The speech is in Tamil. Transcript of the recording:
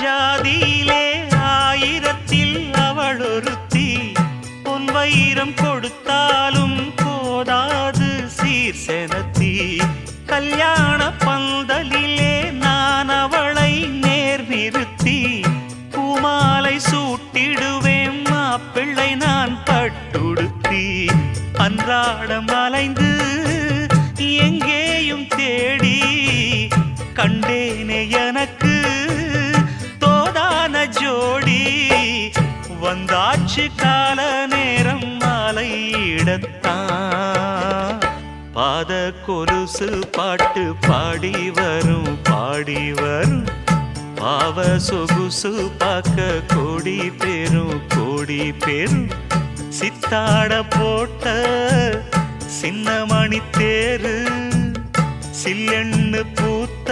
ஜாதியிலே ஆயிரத்தில் அவள் ஒருத்தி பொன் வைரம் கொடுத்தாலும் போதாது சீர் செனத்தி கல்யாண பந்தலிலே நான் அவளை நேர் நிறுத்தி பூமாலை சூட்டிடுவேன் மாப்பிள்ளை நான் பட்டுடுத்தி அன்றாடம் அலைந்து எங்கேயும் தேடி கண்டேனே எனக்கு தோதான ஜோடி வந்தாச்சு கால நேரம் மாலையிடத்தான் பாத கொலுசு பாட்டு பாடி வரும் பாவ சொகுசு பார்க்க கோடி பேரும் சித்தாட போட்ட சின்ன மணி தேரு சில்லெண்ணு பூத்த